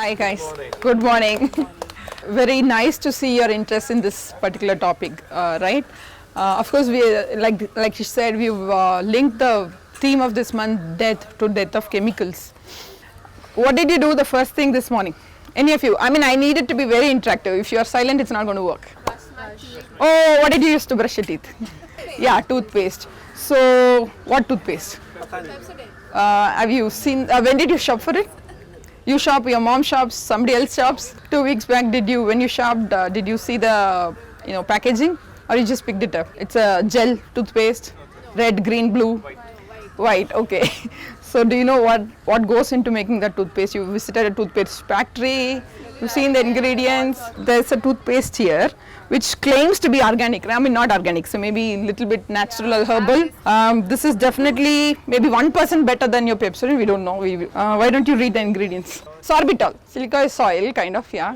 Hi guys, good morning. Very nice to see your interest in this particular topic, right? Of course, we like you said, we've linked the theme of this month, death, to death of chemicals. What did you do the first thing this morning? Any of you? I mean, I need it to be very interactive. If you are silent, it's not going to work. Oh, what did you use to brush your teeth? Yeah, toothpaste. So, what toothpaste? Have you seen? When did you shop for it? You shop, your mom shops, somebody else shops. 2 weeks back, when you shopped, did you see the packaging, or you just picked it up? It's a gel toothpaste, red, green, blue, white. Okay. So do you know what goes into making that toothpaste? You visited a toothpaste factory, you've seen the ingredients. There's a toothpaste here which claims to be organic. I mean, not organic, so maybe a little bit natural or herbal. This is definitely maybe 1% better than your Pepsodent. We don't know. Why don't you read the ingredients? Sorbitol, silica soil, kind of, yeah.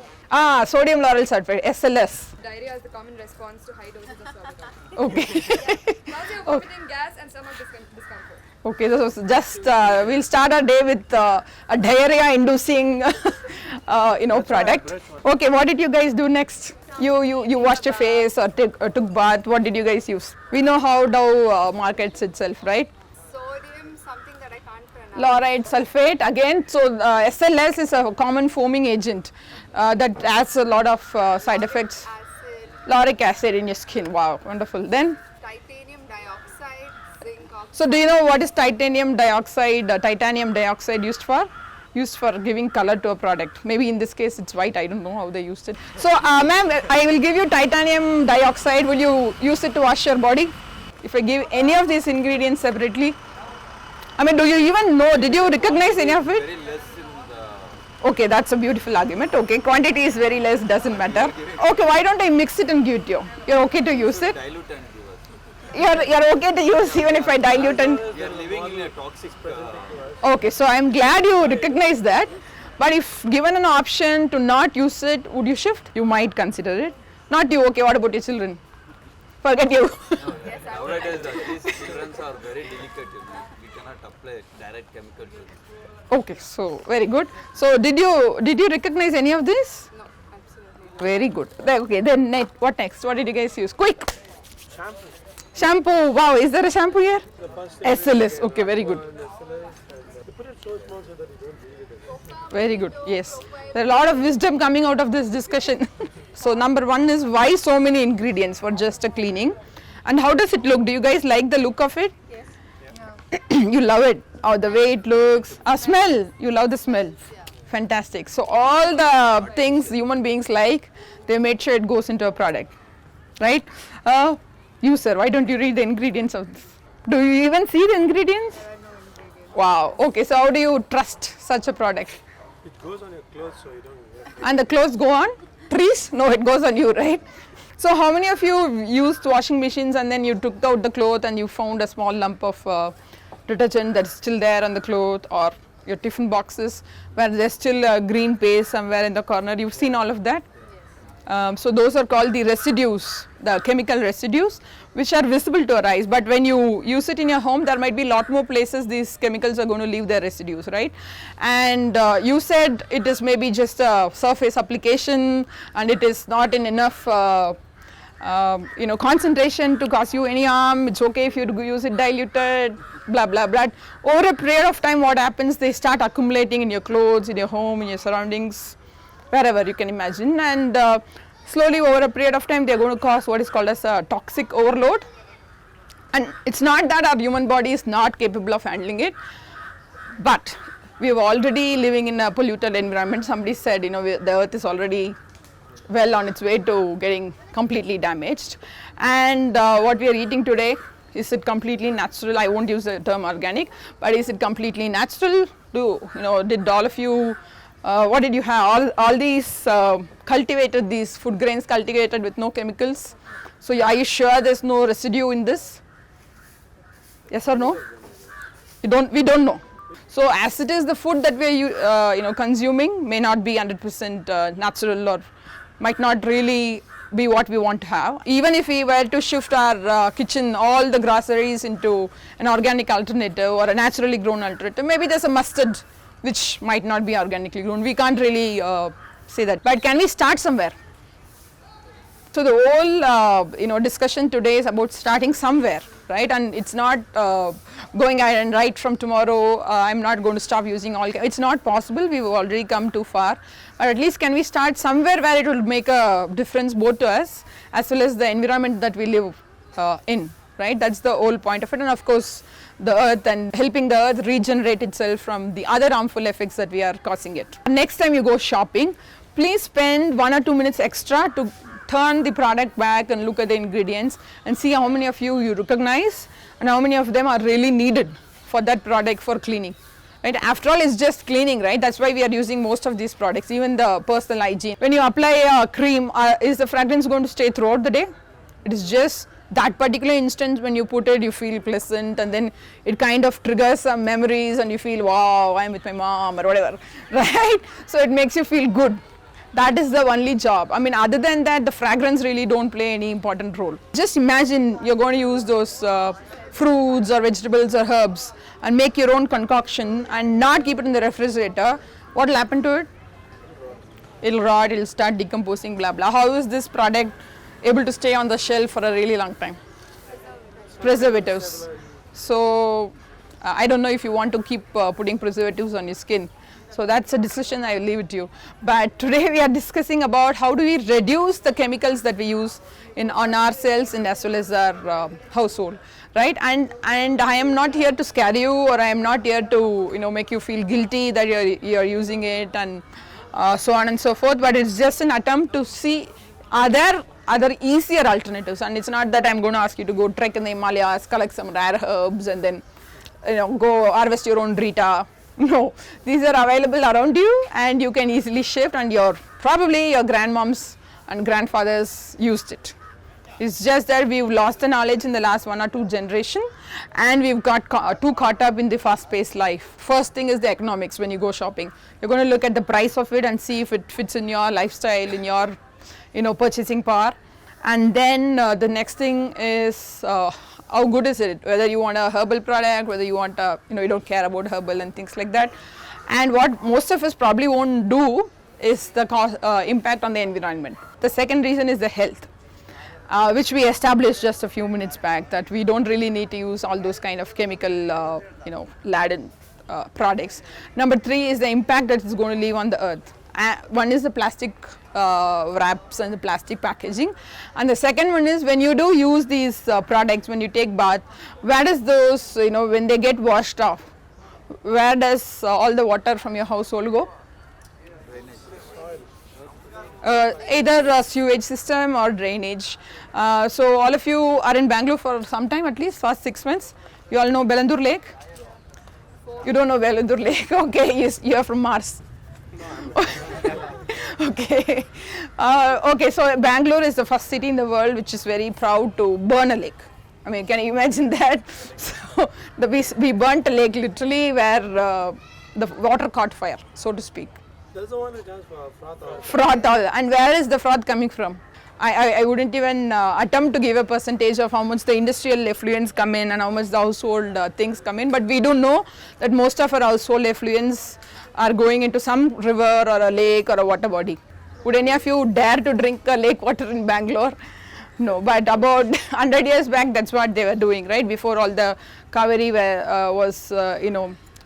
Sodium lauryl sulfate, SLS. Diarrhea is the common response to high doses of sorbitol. Okay. Causes vomiting, gas, and stomach discomfort. Okay, so just we'll start our day with a diarrhea-inducing, product. Okay, what did you guys do next? You washed your face or took bath. What did you guys use? We know how Dow markets itself, right? Sodium, something that I can't pronounce. Lauride sulfate again. So SLS is a common foaming agent that has a lot of side effects. Acid, Lauric acid in your skin. Wow, wonderful. Then. titanium dioxide, zinc oxide. So do you know what is titanium dioxide used for? Used for giving color to a product. Maybe in this case it's white, I don't know how they used it. So ma'am, I will give you titanium dioxide. Will you use it to wash your body? If I give any of these ingredients separately, I mean, do you even know, did you recognize any of it? Very less in the... Okay, that's a beautiful argument. Okay, quantity is very less, doesn't matter. Okay, why don't I mix it and give it to you? You're okay to use it? Dilute and give us. You're okay to use even if I dilute and... We are living in a toxic... Okay, so I'm glad you recognize that. But if given an option to not use it, would you shift? You might consider it. Not you, okay, what about your children? Forget you. Nowadays, these children are very delicate. We cannot apply direct chemicals. Okay, so very good. So did you recognize any of this? No, absolutely not. Very good. Okay, then what next? What did you guys use? Quick. Shampoo. Wow, is there a shampoo here? SLS. Okay, very good. Very good. Yes. There are a lot of wisdom coming out of this discussion. So number one is why so many ingredients for just a cleaning, and how does it look? Do you guys like the look of it? Yes. You love it. Oh, the way it looks. Smell. You love the smell. Fantastic. So all the things human beings like, they made sure it goes into a product, right? You sir, why don't you read the ingredients of this? Do you even see the ingredients? There are no ingredients. Wow. Okay. So how do you trust such a product? It goes on your clothes, so you don't. And the clothes go on trees? No, it goes on you, right? So how many of you used washing machines and then you took out the cloth and you found a small lump of detergent that's still there on the cloth, or your tiffin boxes where there's still a green paste somewhere in the corner? You've seen all of that? So those are called the residues, the chemical residues, which are visible to our eyes. But when you use it in your home, there might be a lot more places these chemicals are going to leave their residues, right? And you said it is maybe just a surface application and it is not in enough concentration to cause you any harm. It's okay if you use it diluted, blah, blah, blah. Over a period of time, what happens? They start accumulating in your clothes, in your home, in your surroundings, wherever you can imagine, and slowly over a period of time they are going to cause what is called as a toxic overload. And it's not that our human body is not capable of handling it, but we are already living in a polluted environment. Somebody said, the earth is already well on its way to getting completely damaged, and what we are eating today, is it completely natural? I won't use the term organic, but is it completely natural? Did all of you what did you have? All these cultivated, these food grains cultivated with no chemicals. So are you sure there's no residue in this? Yes or no? We don't know. So as it is, the food that we are consuming may not be 100% natural, or might not really be what we want to have. Even if we were to shift our kitchen, all the groceries into an organic alternative or a naturally grown alternative, maybe there's a mustard which might not be organically grown. We can't really say that. But can we start somewhere? So the whole discussion today is about starting somewhere, right? And it's not going ahead and right from tomorrow I'm not going to stop using all. It's not possible. We've already come too far. But at least can we start somewhere where it will make a difference both to us as well as the environment that we live in, right? That's the whole point of it. And of course the earth, and helping the earth regenerate itself from the other harmful effects that we are causing it. Next time you go shopping, please spend 1 or 2 minutes extra to turn the product back and look at the ingredients and see how many of you recognize and how many of them are really needed for that product for cleaning. Right? After all, it's just cleaning, right? That's why we are using most of these products, even the personal hygiene. When you apply a cream, is the fragrance going to stay throughout the day? It is just that particular instance when you put it, you feel pleasant, and then it kind of triggers some memories and you feel, wow, I'm with my mom or whatever, right? So it makes you feel good. That is the only job. I mean, other than that, the fragrance really don't play any important role. Just imagine you're going to use those fruits or vegetables or herbs and make your own concoction and not keep it in the refrigerator. What will happen to it? It'll rot, it'll start decomposing, blah, blah. How is this product able to stay on the shelf for a really long time? Preservatives. So, I don't know if you want to keep putting preservatives on your skin. So that's a decision, I will leave it to you. But today we are discussing about how do we reduce the chemicals that we use on ourselves and as well as our household, right? And I am not here to scare you, or I am not here to make you feel guilty that you're using it and so on and so forth. But it's just an attempt to see are there other easier alternatives. And it's not that I'm going to ask you to go trek in the Himalayas, collect some rare herbs, and then go harvest your own Rita. No, these are available around you and you can easily shift, and probably your grandmoms and grandfathers used it. It's just that we've lost the knowledge in the last 1 or 2 generations and we've got too caught up in the fast-paced life. First thing is the economics. When you go shopping, you're going to look at the price of it and see if it fits in your lifestyle, in your purchasing power. And then the next thing is how good is it, whether you want a herbal product, whether you want you don't care about herbal and things like that. And what most of us probably won't do is the impact on the environment. The second reason is the health, which we established just a few minutes back, that we don't really need to use all those kind of chemical laden products. Number 3 is the impact that it's going to leave on the earth. One is the plastic wraps and the plastic packaging, and the second one is when you do use these products, when you take bath, where does those when they get washed off, where does all the water from your household go? Either a sewage system or drainage. So all of you are in Bangalore for some time, at least for 6 months. You all know Belandur Lake? You don't know Belandur Lake? Okay, yes, you are from Mars. Okay. Okay, so Bangalore is the first city in the world which is very proud to burn a lake. I mean, can you imagine that? So we burnt a lake literally where the water caught fire, so to speak. That's the one that does for froth oil. Froth oil. And where is the froth coming from? I wouldn't even attempt to give a percentage of how much the industrial effluents come in and how much the household things come in, but we do know that most of our household effluents are going into some river or a lake or a water body. Would any of you dare to drink a lake water in Bangalore? No, but about 100 years back, that's what they were doing, right? Before all the Kaveri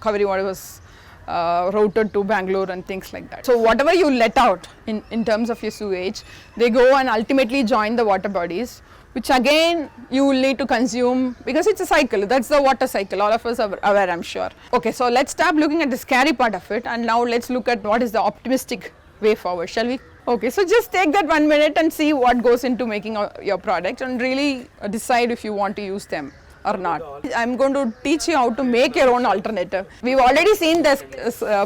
Kaveri water was routed to Bangalore and things like that. So whatever you let out in terms of your sewage, they go and ultimately join the water bodies, which again you will need to consume because it's a cycle. That's the water cycle. All of us are aware, I'm sure. Okay, so let's stop looking at the scary part of it, and now let's look at what is the optimistic way forward, shall we? Okay, so just take that 1 minute and see what goes into making your product and really decide if you want to use them or not. I'm going to teach you how to make your own alternative. We've already seen this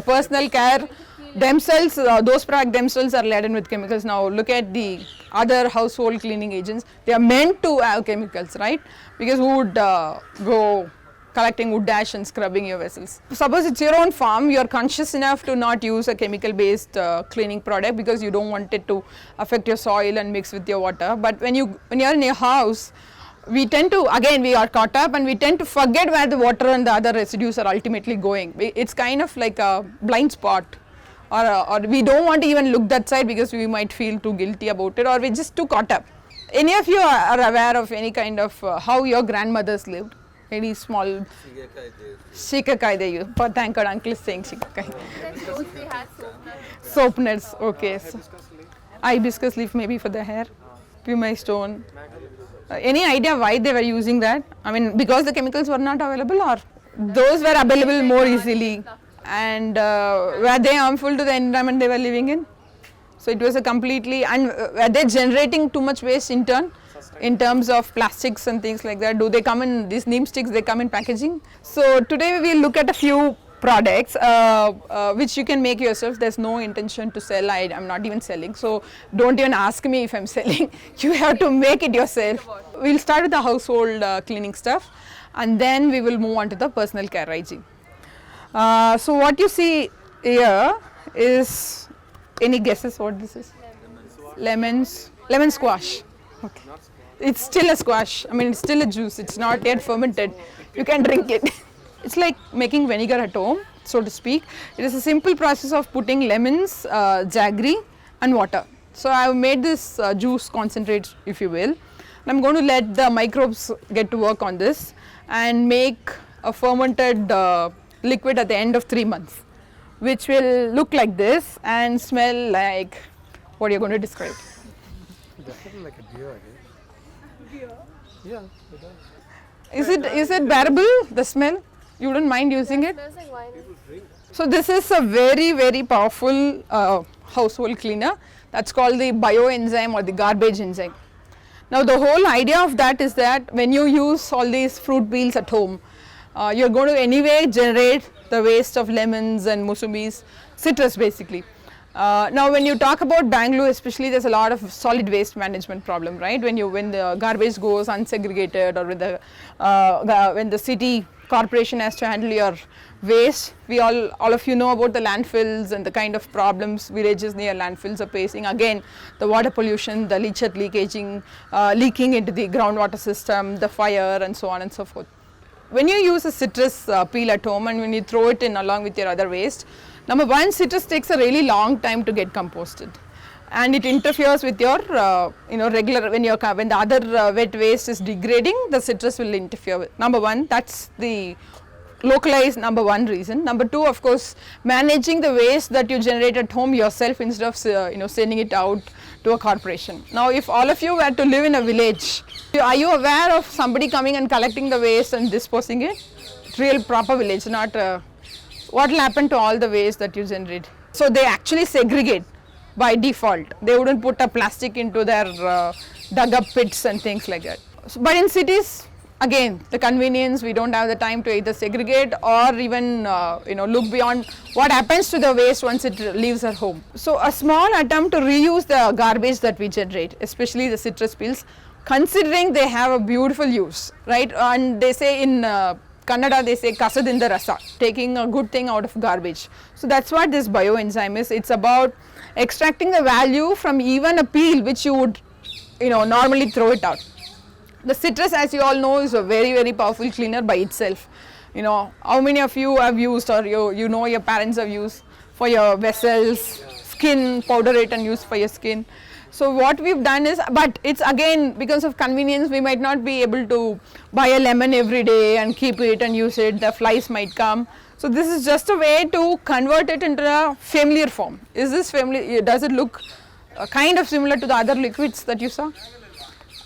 personal care themselves, those products themselves are laden with chemicals. Now look at the other household cleaning agents. They are meant to have chemicals, right? Because who would go collecting wood ash and scrubbing your vessels? Suppose it's your own farm, you are conscious enough to not use a chemical based cleaning product because you don't want it to affect your soil and mix with your water. But when you're in your house, we tend to, again, we are caught up and we tend to forget where the water and the other residues are ultimately going. It's kind of like a blind spot, or we don't want to even look that side because we might feel too guilty about it, or we're just too caught up. Any of you are aware of any kind of how your grandmothers lived? Any small shikakai they use? But thank God uncle is saying shikakai. Then those we had Soap nets, okay. So, hibiscus leaf maybe for the hair, pumice stone. Any idea why they were using that? I mean, because the chemicals were not available, or those were available more easily, and were they harmful to the environment they were living in? So it was a completely, and were they generating too much waste in turn, in terms of plastics and things like that? Do they come in, these neem sticks, they come in packaging? So today we will look at a few products which you can make yourself. There's no intention to sell. I'm not even selling, so don't even ask me if I'm selling. You have to make it yourself. We'll start with the household cleaning stuff, and then we will move on to the personal care hygiene. So what you see here is, any guesses what this is? Lemon squash. Okay. It's still a squash. I mean, it's still a juice. It's not yet fermented. You can drink it. It's like making vinegar at home, so to speak. It is a simple process of putting lemons, jaggery and water. So I have made this juice concentrate, if you will. I'm going to let the microbes get to work on this and make a fermented liquid at the end of 3 months, which will look like this and smell like, what are you going to describe? Definitely like a beer, I guess. Beer? Yeah, it does. Is it bearable, the smell? You wouldn't mind using it? smells like wine. So this is a very, very powerful household cleaner. That's called the bioenzyme or the garbage enzyme. Now the whole idea of that is that when you use all these fruit peels at home, you're going to anyway generate the waste of lemons and musumbis, citrus basically. Now when you talk about Bangalore especially, there's a lot of solid waste management problem, right? When the garbage goes unsegregated, or when the city corporation has to handle your waste, all of you know about the landfills and the kind of problems villages near landfills are facing. Again, the water pollution, the leachate leaking into the groundwater system, the fire and so on and so forth. When you use a citrus peel at home and when you throw it in along with your other waste, number one, citrus takes a really long time to get composted, and it interferes with your regular, when the other wet waste is degrading, the citrus will interfere with. Number one, that's the localized number one reason. Number two, of course, managing the waste that you generate at home yourself instead of sending it out to a corporation. Now if all of you were to live in a village, are you aware of somebody coming and collecting the waste and disposing it? Real proper village, not what will happen to all the waste that you generate? So they actually segregate by default. They wouldn't put a plastic into their dug up pits and things like that. So, but in cities, again, the convenience, we don't have the time to either segregate or even look beyond what happens to the waste once it leaves our home. So a small attempt to reuse the garbage that we generate, especially the citrus peels, considering they have a beautiful use, right? And they say in Kannada, they say kasadinda rasa, taking a good thing out of garbage. So that's what this bioenzyme is. It's about extracting the value from even a peel which you would normally throw it out. The citrus, as you all know, is a very, very powerful cleaner by itself. How many of you have used, or your parents have used for your vessels, skin, powder it and use for your skin. So what we've done is, but it's again because of convenience, we might not be able to buy a lemon every day and keep it and use it, the flies might come. So this is just a way to convert it into a familiar form. Is this familiar? Does it look kind of similar to the other liquids that you saw?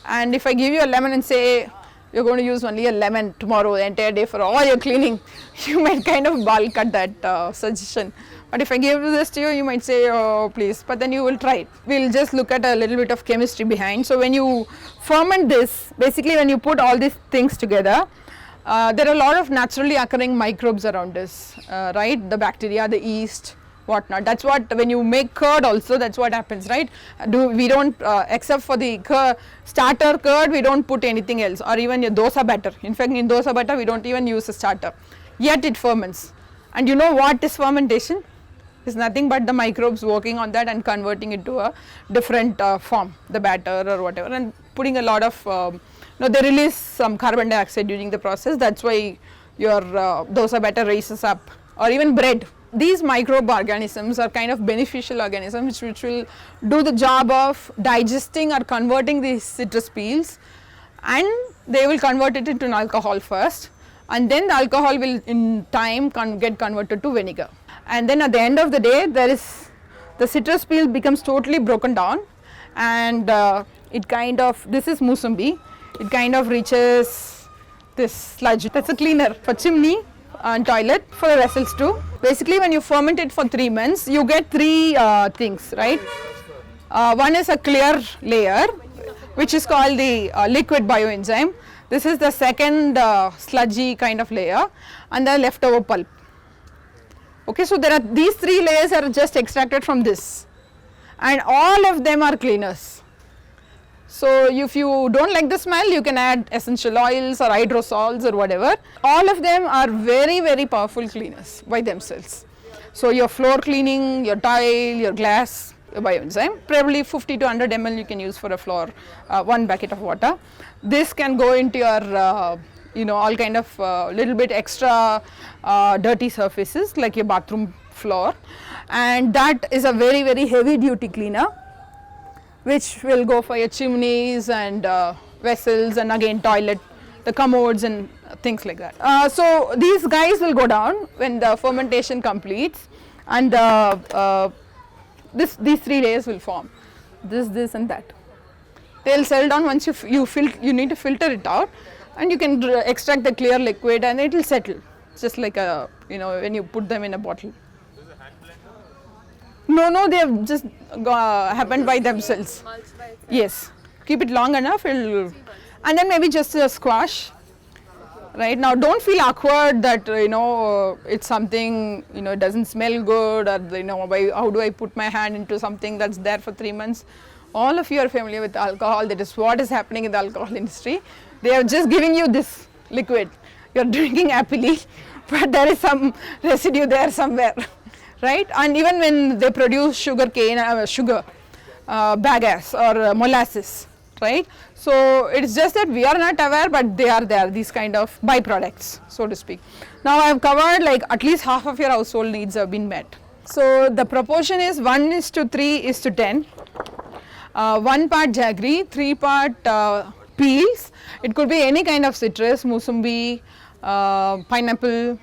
And if I give you a lemon and say you're going to use only a lemon tomorrow, the entire day for all your cleaning, you might kind of balk at that suggestion. But if I give this to you, you might say, oh please, but then you will try it. We'll just look at a little bit of chemistry behind. So when you ferment this, basically when you put all these things together, there are a lot of naturally occurring microbes around us, right? The bacteria, the yeast, whatnot. That's what, when you make curd also, that's what happens, right? We don't, except for the starter curd, we don't put anything else, or even your dosa batter. In fact, in dosa batter, we don't even use a starter, yet it ferments. And you know what is fermentation? It's nothing but the microbes working on that and converting it to a different form, the batter or whatever, and putting a lot of no, they release some carbon dioxide during the process. That's why your dosa batter rises up, or even bread. These microorganisms are kind of beneficial organisms which will do the job of digesting or converting these citrus peels, and they will convert it into an alcohol first, and then the alcohol will in time get converted to vinegar. And then at the end of the day, the citrus peel becomes totally broken down, and it kind of, this is musambi, it kind of reaches this sludge. That's a cleaner for chimney and toilet, for the vessels too. Basically when you ferment it for 3 months, you get 3 things, right? One is a clear layer, which is called the liquid bioenzyme. This is the second sludgy kind of layer, and the leftover pulp. Okay, so there are these 3 layers are just extracted from this, and all of them are cleaners. So if you don't like the smell, you can add essential oils or hydrosols or whatever. All of them are very, very powerful cleaners by themselves. So your floor cleaning, your tile, your glass, your bioenzyme, probably 50 to 100 ml you can use for a floor, 1 bucket of water. This can go into your all kind of little bit extra dirty surfaces like your bathroom floor, and that is a very, very heavy duty cleaner which will go for your chimneys and vessels, and again toilet, the commodes and things like that. So these guys will go down when the fermentation completes, and these 3 layers will form, this and that. They will settle down once you need to filter it out, and you can extract the clear liquid and it will settle, just like when you put them in a bottle. No, they have just happened by themselves. Yes, keep it long enough, and then maybe just a squash. Right now, don't feel awkward that it's something it doesn't smell good, or how do I put my hand into something that's there for 3 months. All of you are familiar with alcohol. That is what is happening in the alcohol industry. They are just giving you this liquid. You're drinking happily, but there is some residue there somewhere. Right? And even when they produce sugar, bagasse or molasses, right? So it's just that we are not aware, but they are there, these kind of byproducts, so to speak. Now I have covered like at least half of your household needs have been met. So the proportion is 1:3:10. 1 part jaggery, 3 part peels. It could be any kind of citrus, musambi, pineapple,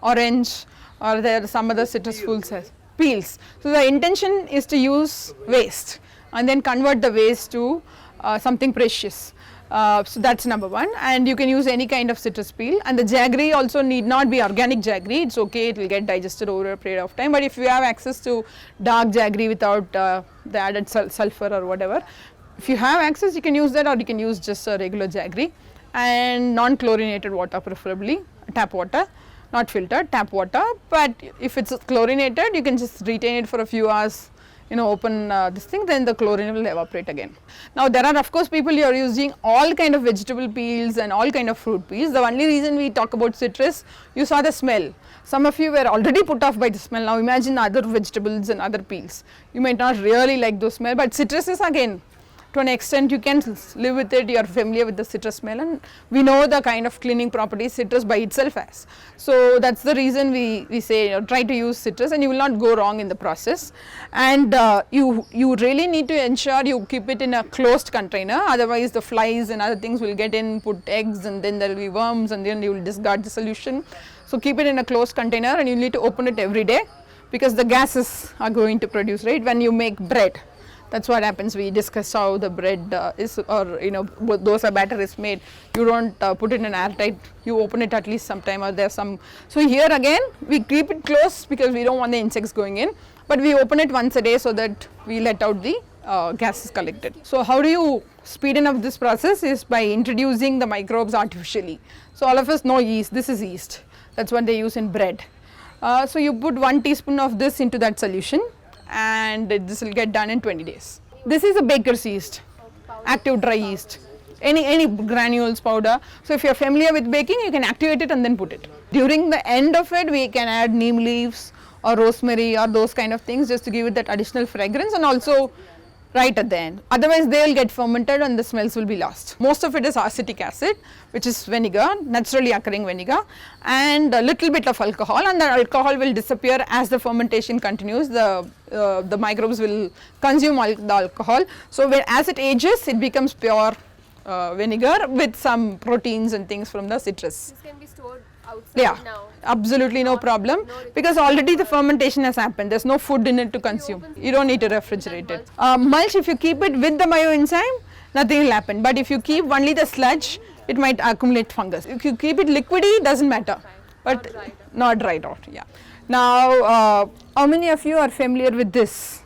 orange, or there are some other citrus fruits as peels. So the intention is to use waste and then convert the waste to something precious. So that's number 1, and you can use any kind of citrus peel, and the jaggery also need not be organic jaggery. It's okay, it will get digested over a period of time, but if you have access to dark jaggery without the added sulfur or whatever, if you have access you can use that, or you can use just a regular jaggery, and non-chlorinated water, preferably tap water, not filtered, tap water. But if it's chlorinated, you can just retain it for a few hours, open this thing, then the chlorine will evaporate again. Now there are of course people who are using all kind of vegetable peels and all kind of fruit peels. The only reason we talk about citrus, you saw the smell. Some of you were already put off by the smell. Now imagine other vegetables and other peels. You might not really like those smell, but citrus is again, to an extent you can live with it, you are familiar with the citrus smell, and we know the kind of cleaning properties citrus by itself has. So that's the reason we say try to use citrus, and you will not go wrong in the process. And you really need to ensure you keep it in a closed container, otherwise the flies and other things will get in, put eggs, and then there will be worms, and then you will discard the solution. So keep it in a closed container, and you need to open it every day, because the gases are going to produce, right, when you make bread. That's what happens. We discussed how the bread is, or dosa batter is made. You don't put it in airtight, you open it at least sometime, or there's some. So here again we keep it closed because we don't want the insects going in, but we open it once a day so that we let out the gases collected. So how do you speeden up this process is by introducing the microbes artificially. So all of us know yeast. This is yeast. That's what they use in bread. So you put 1 teaspoon of this into that solution, and this will get done in 20 days. This is a baker's yeast, active dry yeast, any granules, powder. So if you are familiar with baking, you can activate it and then put it. During the end of it, we can add neem leaves or rosemary or those kind of things, just to give it that additional fragrance, and also right at the end. Otherwise they will get fermented and the smells will be lost. Most of it is acetic acid, which is vinegar, naturally occurring vinegar, and a little bit of alcohol, and the alcohol will disappear as the fermentation continues. The microbes will consume the alcohol. So as it ages, it becomes pure vinegar with some proteins and things from the citrus. This can be stored outside Yeah, now. absolutely no problem, because already the fermentation has happened. There's no food in it to consume. You don't need to refrigerate it. Mulch, if you keep it with the bioenzyme, nothing will happen. But if you keep only the sludge, it might accumulate fungus. If you keep it liquidy, doesn't matter, but not dried out. Yeah. Now, how many of you are familiar with this?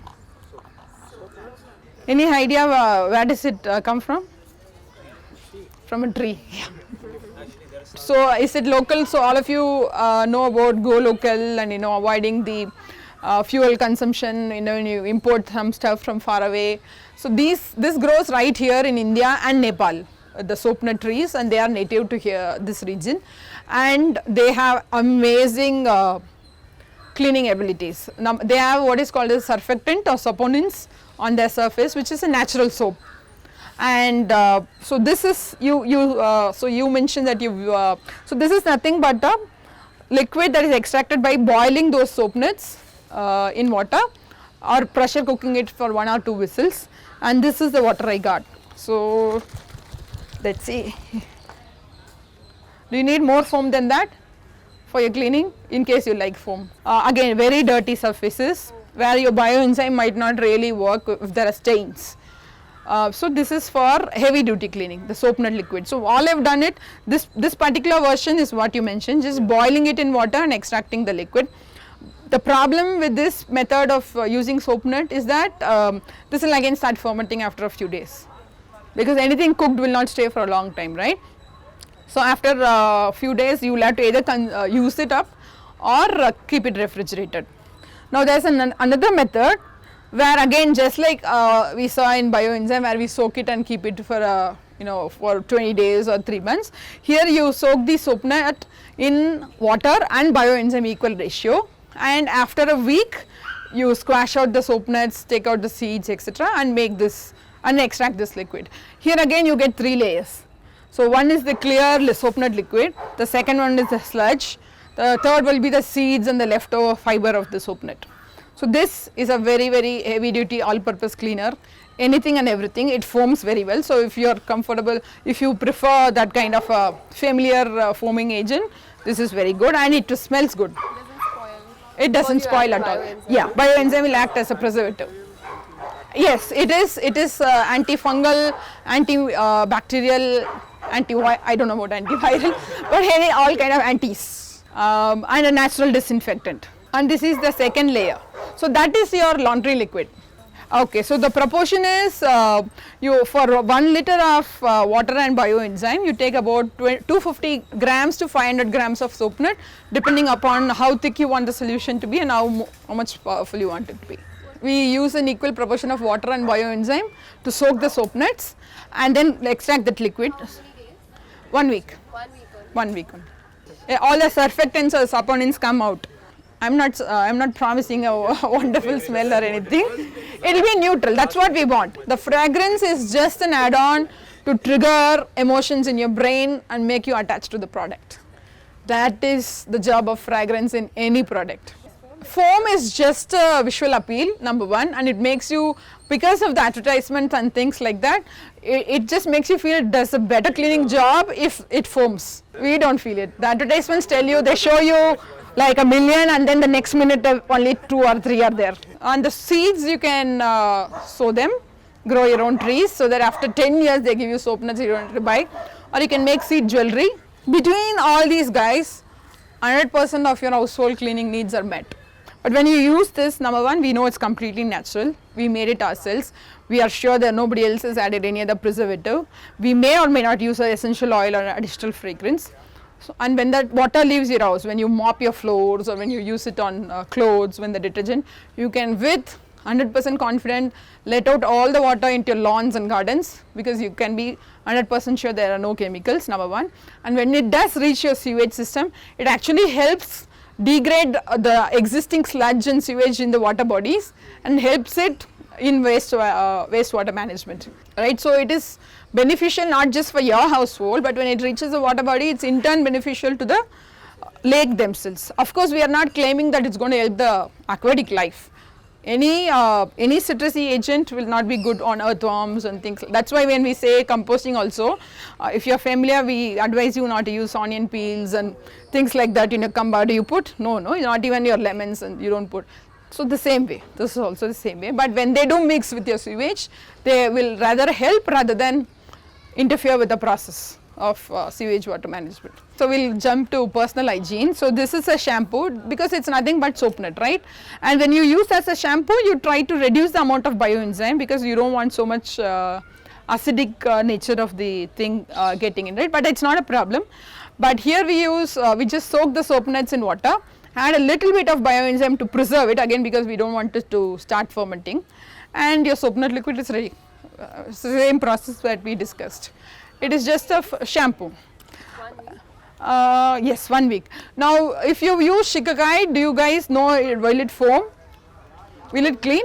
Any idea where does it come from? From a tree. Yeah. So is it local? So all of you know about go local and avoiding the fuel consumption. When you import some stuff from far away. So this grows right here in India and Nepal, the soap nut trees, and they are native to here, this region, and they have amazing cleaning abilities. Now they have what is called as surfactant or saponins on their surface, which is a natural soap. And so this is so you mentioned that so this is nothing but a liquid that is extracted by boiling those soap nuts in water or pressure cooking it for 1 or 2 whistles, and this is the water I got. So let's see, do you need more foam than that for your cleaning, in case you like foam? Again, very dirty surfaces where your bioenzyme might not really work if there are stains. So this is for heavy duty cleaning, the soap nut liquid. So all I've done it, this particular version is what you mentioned, just boiling it in water and extracting the liquid. The problem with this method of using soap nut is that this will again start fermenting after a few days, because anything cooked will not stay for a long time, right? So after a few days you will have to either use it up or keep it refrigerated. Now there is another method where again, just like we saw in bioenzyme, where we soak it and keep it for for 20 days or 3 months. Here you soak the soap nut in water and bioenzyme equal ratio, and after a week you squash out the soap nuts, take out the seeds, etc., and make this and extract this liquid. Here again you get 3 layers. So one is the clear soap nut liquid, the second one is the sludge, the third will be the seeds and the leftover fiber of the soap nut. So this is a very, very heavy duty all purpose cleaner, anything and everything. It foams very well. So if you are comfortable, if you prefer that kind of a familiar foaming agent, this is very good, and it smells good. It doesn't spoil at all. Yeah, bioenzyme will act as a preservative. Yes, it is antifungal, antibacterial, I don't know about antiviral, but all kind of antis, and a natural disinfectant. And this is the second layer. So that is your laundry liquid. Okay, so the proportion is for 1 liter of water and bioenzyme, you take about 250 grams to 500 grams of soap nut, depending upon how thick you want the solution to be and how much powerful you want it to be. We use an equal proportion of water and bioenzyme to soak the soap nuts and then extract that liquid. 1 week. 1 week. All the surfactants or saponins come out. I'm not promising a wonderful smell or anything. It will be neutral. That's what we want. The fragrance is just an add-on to trigger emotions in your brain and make you attached to the product. That is the job of fragrance in any product. Foam is just a visual appeal, number one, and it makes you, because of the advertisements and things like that, it just makes you feel it does a better cleaning job if it foams. We don't feel it. The advertisements tell you, they show you like 1 million, and then the next minute only 2 or 3 are there. On the seeds you can sow them, grow your own trees, so that after 10 years they give you soap nuts you don't have to buy, or you can make seed jewelry. Between all these guys, 100% of your household cleaning needs are met. But when you use this, number one, we know it's completely natural. We made it ourselves. We are sure that nobody else has added any other preservative. We may or may not use an essential oil or additional fragrance. So, and when that water leaves your house, when you mop your floors or when you use it on clothes, when the detergent, you can with 100% confident let out all the water into your lawns and gardens, because you can be 100% sure there are no chemicals, number one. And when it does reach your sewage system, it actually helps degrade the existing sludge and sewage in the water bodies and helps it in wastewater management, right? So it is beneficial not just for your household, but when it reaches the water body, it's in turn beneficial to the lake themselves. Of course, we are not claiming that it's going to help the aquatic life. Any citrusy agent will not be good on earthworms and things. That's why when we say composting also, if you are familiar, we advise you not to use onion peels and things like that in a compost. You put no, not even your lemons, and you don't put. So the same way, this is also the same way. But when they do mix with your sewage, they will rather help rather than interfere with the process of sewage water management. So we'll jump to personal hygiene. So this is a shampoo because it's nothing but soap nut, right? And when you use as a shampoo, you try to reduce the amount of bioenzyme because you don't want so much acidic nature of the thing getting in, right? But it's not a problem. But here we use, we just soak the soap nuts in water, add a little bit of bioenzyme to preserve it again because we don't want it to start fermenting, and your soap nut liquid is ready. It's the same process that we discussed. It is just a shampoo. Yes, 1 week. Now, if you use shikakai, do you guys know will it foam? Will it clean?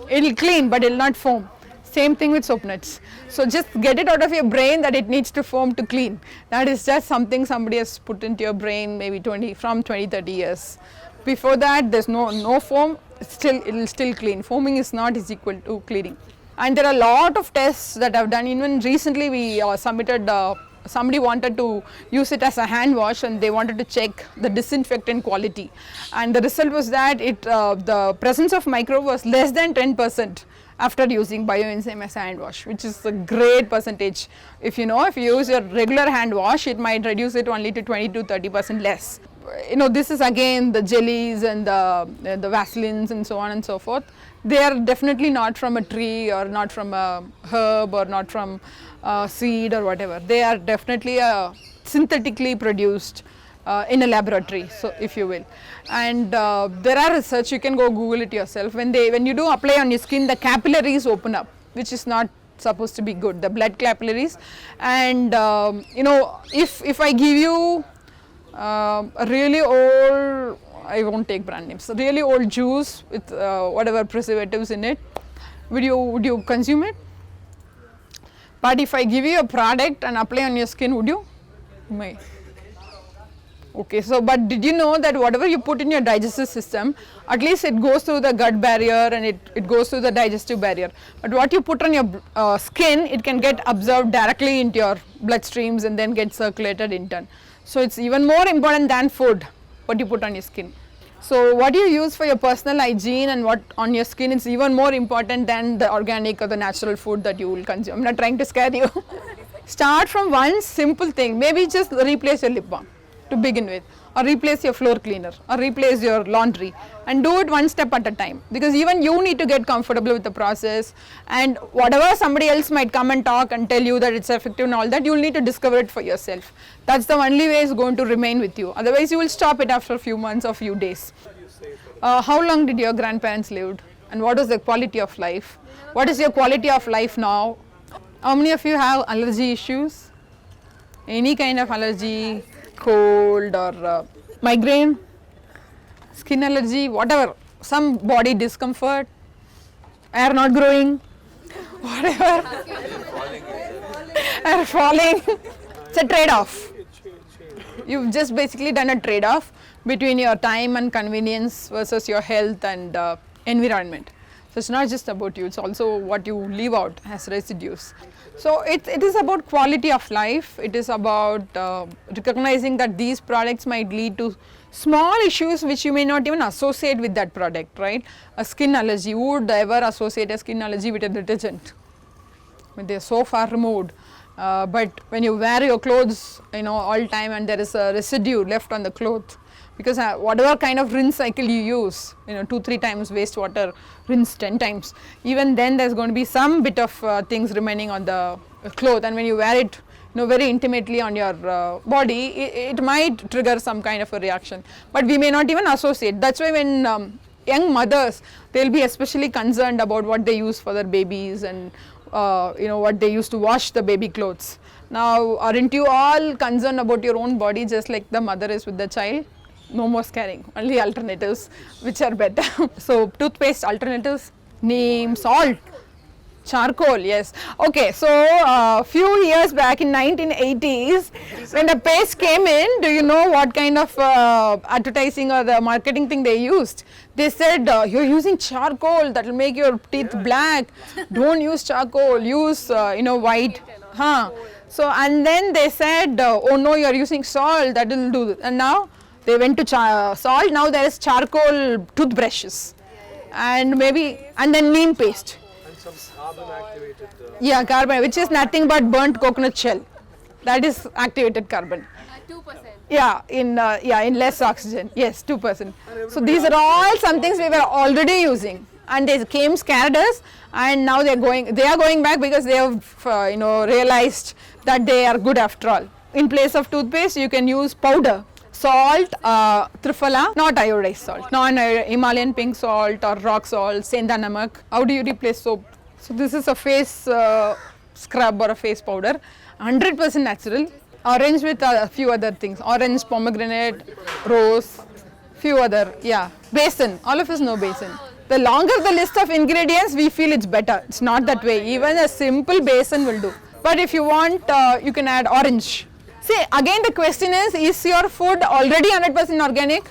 It will clean, but it will not foam. Same thing with soap nuts. So just get it out of your brain that it needs to foam to clean. That is just something somebody has put into your brain maybe 20-30 years. Before that, there's no foam. It will still clean. Foaming is not is equal to cleaning. And there are a lot of tests that I've done. Even recently we submitted, somebody wanted to use it as a hand wash and they wanted to check the disinfectant quality. And the result was that the presence of microbe was less than 10% after using bioenzyme as a hand wash, which is a great percentage. If you use your regular hand wash, it might reduce it only to 20-30% less. This is again the jellies and the Vaselines and so on and so forth. They are definitely not from a tree or not from a herb or not from a seed or whatever. They are definitely synthetically produced in a laboratory, so if you will. And there are research, you can go Google it yourself. When you do apply on your skin, the capillaries open up, which is not supposed to be good, the blood capillaries. And if I give you a really old, I won't take brand names, a really old juice with whatever preservatives in it, would you consume it? But if I give you a product and apply on your skin, would you? You may. Okay, so but did you know that whatever you put in your digestive system, at least it goes through the gut barrier and it goes through the digestive barrier. But what you put on your skin, it can get absorbed directly into your bloodstreams and then get circulated in turn. So it's even more important than food, what you put on your skin. So what you use for your personal hygiene and what on your skin is even more important than the organic or the natural food that you will consume. I'm not trying to scare you. Start from one simple thing, maybe just replace your lip balm to begin with, or replace your floor cleaner, or replace your laundry, and do it one step at a time, because even you need to get comfortable with the process, and whatever somebody else might come and talk and tell you that it's effective and all that, you'll need to discover it for yourself. That's the only way it's going to remain with you, otherwise you will stop it after a few months or few days. How long did your grandparents live, and what was their quality of life? What is your quality of life now? How many of you have allergy issues? Any kind of allergy? Cold or migraine, skin allergy, whatever, some body discomfort, hair not growing, whatever, hair falling. It's a trade-off. You've just basically done a trade-off between your time and convenience versus your health and environment. So it's not just about you, it's also what you leave out as residues. So it is about quality of life, it is about recognizing that these products might lead to small issues which you may not even associate with that product, right? A skin allergy, who would ever associate a skin allergy with a detergent? They are so far removed. But when you wear your clothes, all time and there is a residue left on the cloth, because whatever kind of rinse cycle you use, 2-3 times wastewater, rinse 10 times, even then there's going to be some bit of things remaining on the cloth, and when you wear it very intimately on your body, it might trigger some kind of a reaction, but we may not even associate. That's why when young mothers, they'll be especially concerned about what they use for their babies and what they use to wash the baby clothes. Now, aren't you all concerned about your own body just like the mother is with the child? No more scaring, only alternatives which are better. So toothpaste alternatives, Neem, salt, charcoal, yes. Okay, so few years back in 1980s, when the paste came in, do you know what kind of advertising or the marketing thing they used? They said, you're using charcoal, that will make your teeth black. Don't use charcoal, use white. Huh. So and then they said, oh no, you're using salt, that will do. And now they went to salt. Now there is charcoal toothbrushes, and then neem paste. And some carbon activated. Yeah, carbon, which is nothing but burnt coconut shell. That is activated carbon. 2%. Yeah, in less oxygen. Yes, 2%. So these are all some things we were already using, and they came scared us, and now they are going back because they have realized that they are good after all. In place of toothpaste, you can use powder, salt, triphala, not iodized salt, non-Himalayan pink salt or rock salt, senda namak. How do you replace soap? So this is a face scrub or a face powder, 100% natural. Orange with a few other things, orange, pomegranate, rose, few other, basin, all of us know basin. The longer the list of ingredients, we feel it's better. It's not that way, even a simple basin will do. But if you want, you can add orange. See, again the question is your food already 100% organic?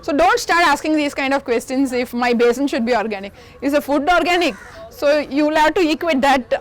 So don't start asking these kind of questions if my basin should be organic. Is the food organic? So you will have to equate that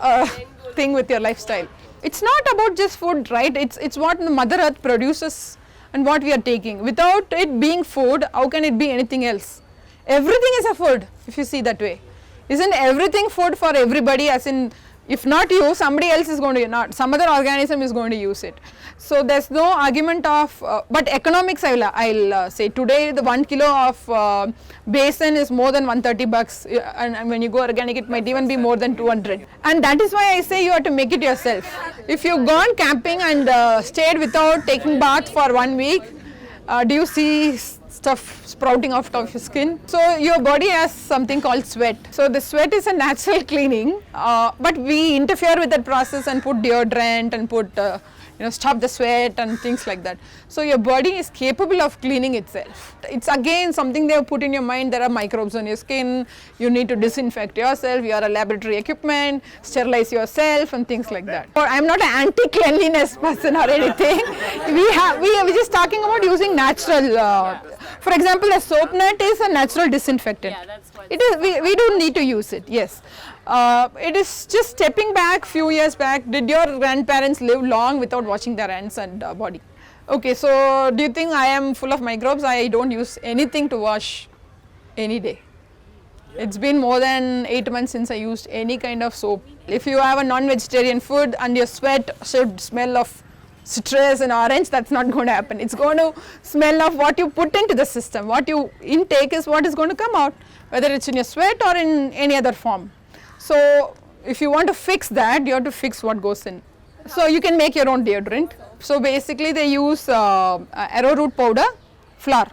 thing with your lifestyle. It's not about just food, right? It's what the Mother Earth produces and what we are taking. Without it being food, how can it be anything else? Everything is a food, if you see that way. Isn't everything food for everybody? As in, if not you, somebody else is going to, some other organism is going to use it. So there's no argument of, but economics I'll say today the 1 kilo of basin is more than $130, and when you go organic it might even be more than 200. And that is why I say you have to make it yourself. If you've gone camping and stayed without taking bath for 1 week, do you see stuff sprouting out of your skin? So your body has something called sweat. So the sweat is a natural cleaning, but we interfere with that process and put deodorant and put stop the sweat and things like that. So your body is capable of cleaning itself. It's again something they have put in your mind. There are microbes on your skin, you need to disinfect yourself, you are a laboratory equipment, sterilize yourself and things like that. Or I'm not an anti-cleanliness person or anything. we are just talking about using natural, for example, a soap nut is a natural disinfectant. Yeah, that's what It is, we don't need to use it, yes. It is just stepping back few years back. Did your grandparents live long without washing their hands and body? Okay, so do you think I am full of microbes? I don't use anything to wash any day. It's been more than 8 months since I used any kind of soap. If you have a non-vegetarian food and your sweat should smell of citrus and orange, that's not going to happen. It's going to smell of what you put into the system. What you intake is what is going to come out, whether it's in your sweat or in any other form. So if you want to fix that, you have to fix what goes in. So you can make your own deodorant. So basically they use arrowroot powder,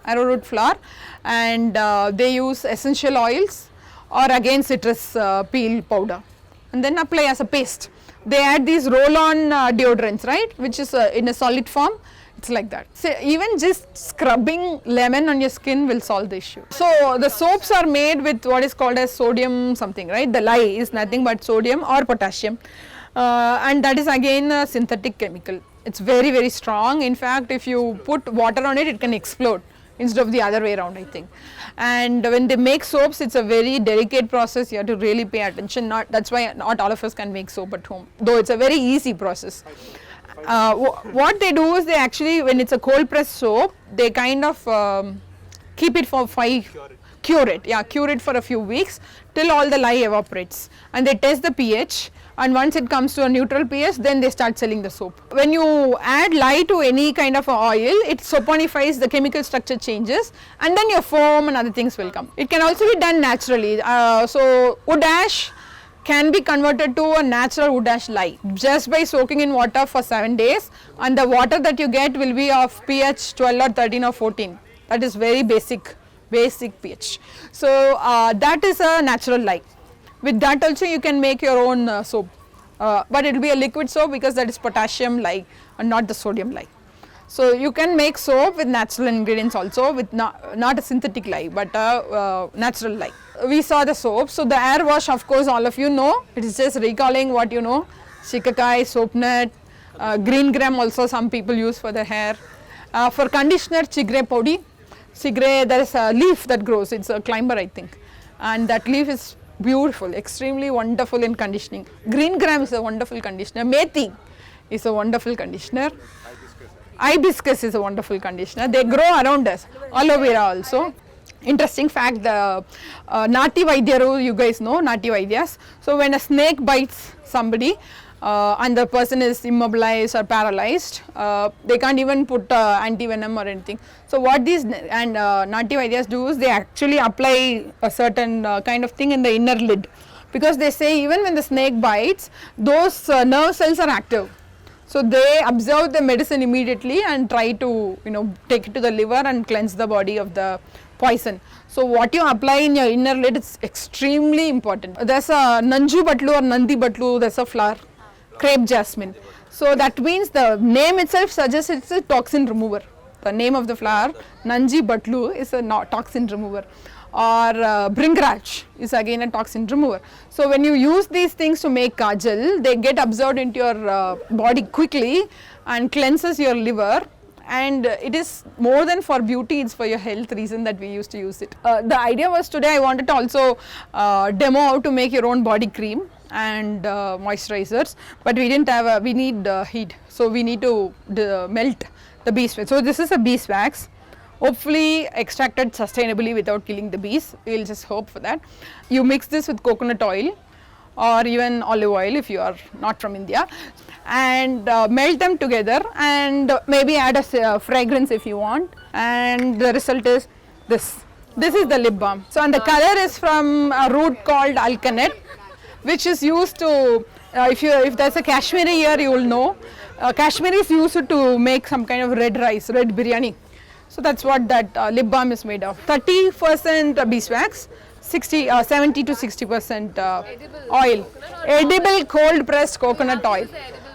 arrowroot flour, and they use essential oils or again citrus peel powder, and then apply as a paste. They add these roll-on deodorants, right, which is in a solid form. It's like that. So even just scrubbing lemon on your skin will solve the issue. So the soaps are made with what is called as sodium something, right? The lye is nothing but sodium or potassium, and that is again a synthetic chemical. It's very, very strong. In fact, if you put water on it, it can explode instead of the other way around, I think. And when they make soaps, it's a very delicate process. You have to really pay attention. That's why not all of us can make soap at home, though it's a very easy process. What they do is they actually, when it's a cold press soap, they kind of keep it for cure it for a few weeks till all the lye evaporates, and they test the pH, and once it comes to a neutral pH, then they start selling the soap. When you add lye to any kind of oil, it saponifies, the chemical structure changes, and then your foam and other things will come. It can also be done naturally. So wood ash can be converted to a natural wood ash lye just by soaking in water for 7 days, and the water that you get will be of pH 12 or 13 or 14. That is very basic pH. So that is a natural lye. With that also you can make your own soap, but it will be a liquid soap because that is potassium lye and not the sodium lye. So you can make soap with natural ingredients also, with not a synthetic lye but a natural lye. We saw the soap. So the air wash, of course, all of you know. It is just recalling what you know. Shikakai, soap nut, green gram also some people use for the hair. For conditioner, chigre podi. Chigre, there is a leaf that grows. It's a climber, I think. And that leaf is beautiful, extremely wonderful in conditioning. Green gram is a wonderful conditioner. Methi is a wonderful conditioner. Hibiscus is a wonderful conditioner. They grow around us. Aloe vera also. Interesting fact, the Nati Vaidyaru, you guys know Nati Vaidyas. So when a snake bites somebody and the person is immobilized or paralyzed, they can't even put anti-venom or anything. So what these Nati Vaidyas do is they actually apply a certain kind of thing in the inner lid, because they say even when the snake bites, those nerve cells are active. So they absorb the medicine immediately and try to take it to the liver and cleanse the body of the poison. So what you apply in your inner lid is extremely important. There's a Nanju Batlu or Nandi Batlu, there's a flower, crepe jasmine. So that means the name itself suggests it's a toxin remover. The name of the flower, Nanji Batlu, is a toxin remover. Or Bringraj is again a toxin remover. So when you use these things to make kajal, they get absorbed into your body quickly and cleanses your liver. And it is more than for beauty, it's for your health reason that we used to use it. The idea was today I wanted to also demo how to make your own body cream and moisturizers, but we didn't have we need heat, so we need to melt the beeswax. So this is a beeswax, hopefully extracted sustainably without killing the bees. We'll just hope for that. You mix this with coconut oil or even olive oil if you are not from India, and melt them together and maybe add a fragrance if you want, and the result is this. This is the lip balm. So and the color is from a root called alkanet, which is used to, if there's a Kashmiri here, you will know. Kashmiri is used to make some kind of red rice, red biryani. So that's what that lip balm is made of. 30% beeswax, 70 to 60% oil. Edible cold pressed coconut oil,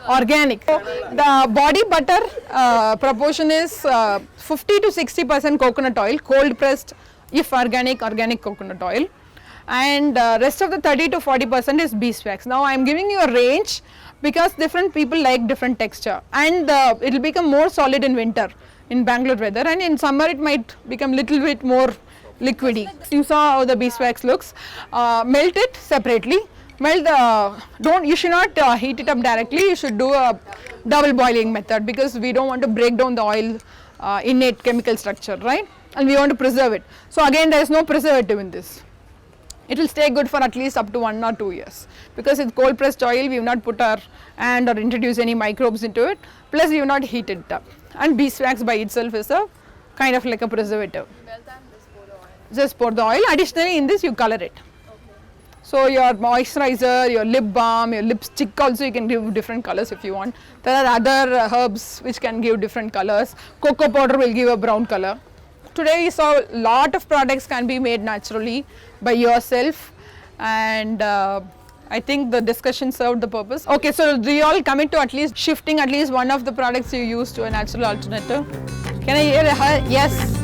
organic. So the body butter proportion is 50 to 60% coconut oil, cold pressed, if organic coconut oil. And rest of the 30 to 40% is beeswax. Now I am giving you a range because different people like different texture, and it will become more solid in winter in Bangalore weather, and in summer it might become little bit more liquidy. You saw how the beeswax looks. Melt it separately. You should not heat it up directly. You should do a double boiling method, because we don't want to break down the oil innate chemical structure, right? And we want to preserve it. So again, there is no preservative in this. It will stay good for at least up to 1 or 2 years, because it's cold pressed oil. We have not put our hand or introduced any microbes into it, plus we have not heated it up. And beeswax by itself is a kind of like a preservative. Just pour the oil. Additionally, in this you color it. So your moisturizer, your lip balm, your lipstick also you can give different colors if you want. There are other herbs which can give different colors. Cocoa powder will give a brown color. Today we saw a lot of products can be made naturally by yourself, and I think the discussion served the purpose. Okay, so do you all commit to at least shifting at least one of the products you use to a natural alternative? Can I hear a yes?